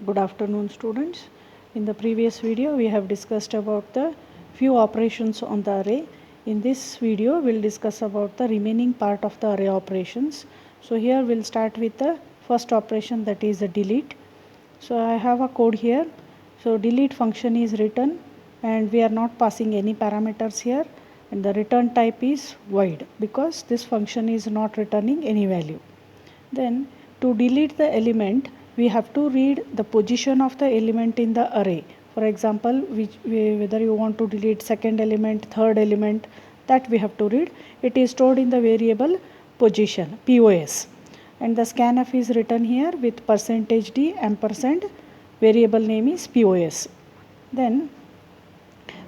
Good afternoon, students. In the previous video we have discussed about the few operations on the array. In this video we'll discuss about the remaining part of the array operations. So here we'll start with the first operation, that is the delete. So I have a code here. So delete function is written and we are not passing any parameters here, and the return type is void because this function is not returning any value. Then to delete the element we have to read the position of the element in the array. For example, whether you want to delete second element, third element, that we have to read. It is stored in the variable position, POS, and the scanf is written here with %d ampersand, variable name is POS. Then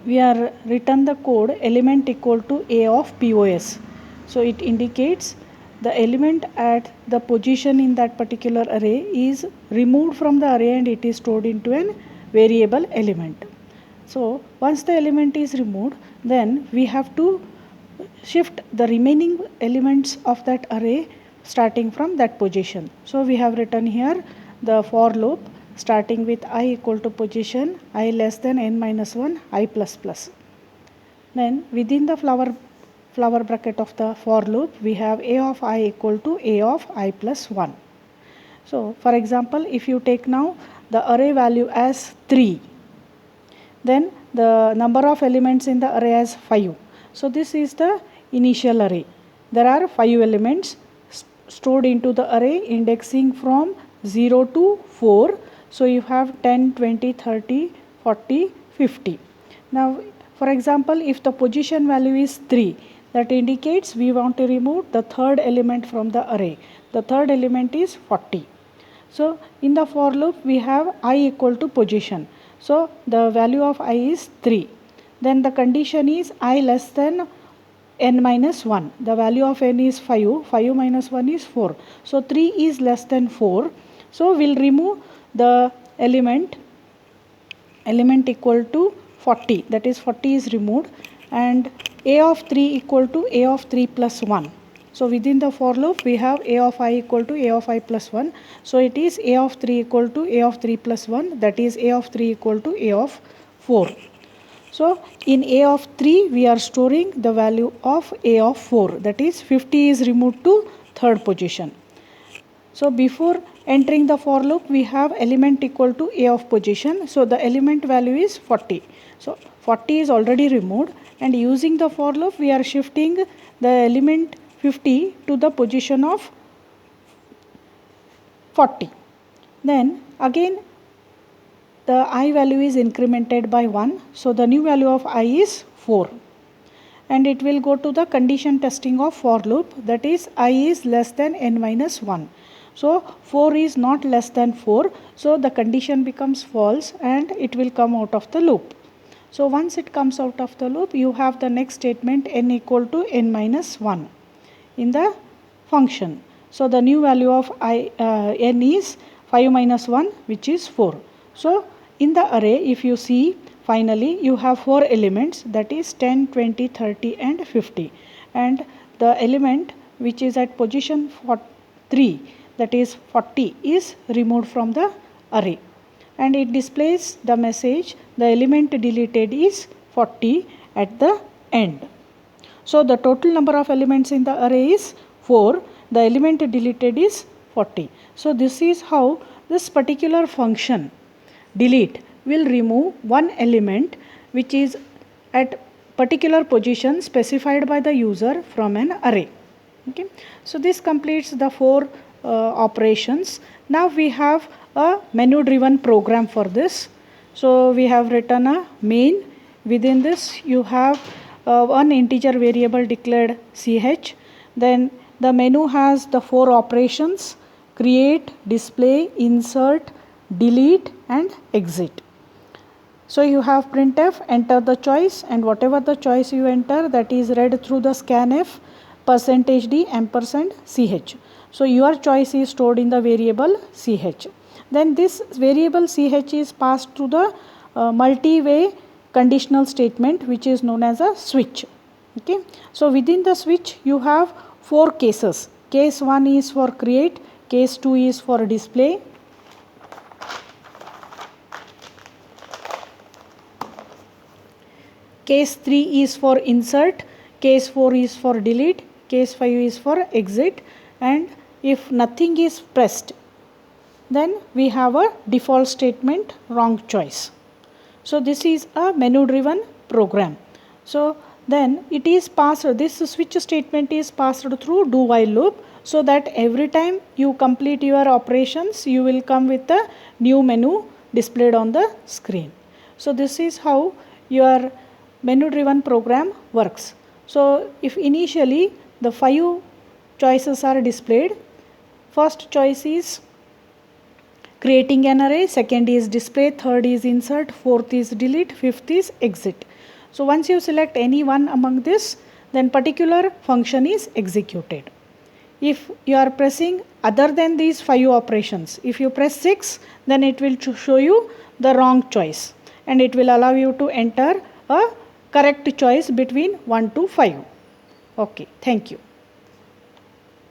we are written the code element equal to a of POS. So it indicates the element at the position in that particular array is removed from the array and it is stored into an variable element. So once the element is removed, then we have to shift the remaining elements of that array starting from that position. So we have written here the for loop starting with I equal to position I less than n minus 1 I plus plus. Then within the flower bracket of the for loop we have a of I equal to a of I plus 1. So for example, if you take now the array value as 3, then the number of elements in the array as 5. So this is the initial array. There are 5 elements stored into the array indexing from 0 to 4. So you have 10, 20, 30, 40, 50. Now for example, if the position value is 3, that indicates we want to remove the third element from the array. The third element is 40. So in the for loop we have I equal to position. So the value of I is 3. Then the condition is I less than n minus 1. The value of n is 5. 5 minus 1 is 4. So 3 is less than 4. So we'll remove the element equal to 40. That is 40 is removed, and a of 3 equal to a of 3 plus 1. So within the for loop we have a of I equal to a of I plus 1. So it is a of 3 equal to a of 3 plus 1, that is a of 3 equal to a of 4. So in a of 3 we are storing the value of a of 4, that is 50 is removed to third position. So before entering the for loop we have element equal to a of position. So the element value is 40. So 40 is already removed, and using the for loop we are shifting the element 50 to the position of 40. Then again the I value is incremented by 1. So the new value of I is 4. And it will go to the condition testing of for loop, that is I is less than n minus 1. So 4 is not less than 4. So the condition becomes false and it will come out of the loop. So once it comes out of the loop, you have the next statement n equal to n minus 1 in the function. So the new value of n is 5 minus 1, which is 4. So in the array, if you see, finally you have 4 elements, that is 10, 20, 30 and 50. And the element which is at position 3, that is 40, is removed from the array. And it displays the message the element deleted is 40 at the end. So the total number of elements in the array is 4. The element deleted is 40. So this is how this particular function delete will remove one element which is at particular position specified by the user from an array. Okay. So this completes the 4 operations. Now we have a menu driven program for this. So we have written a main. Within this you have one integer variable declared ch. Then the menu has the 4 operations: create, display, insert, delete and exit. So you have printf, enter the choice, and whatever the choice you enter, that is read through the scanf %d ampersand ch. So your choice is stored in the variable ch. Then this variable ch is passed to the multi-way conditional statement, which is known as a switch. Okay. So within the switch you have 4 cases. Case 1 is for create, case 2 is for display, Case 3 is for insert, case 4 is for delete, case 5 is for exit, and if nothing is pressed, then we have a default statement wrong choice. So this is a menu driven program. So then it is passed, this switch statement is passed through do while loop, so that every time you complete your operations you will come with a new menu displayed on the screen. So this is how your menu driven program works. So if initially the 5 choices are displayed, first choice is creating an array, second is display, third is insert, fourth is delete, fifth is exit. So once you select any one among this, then particular function is executed. If you are pressing other than these 5 operations, if you press 6, then it will show you the wrong choice and it will allow you to enter a correct choice between 1 to 5. Okay, thank you.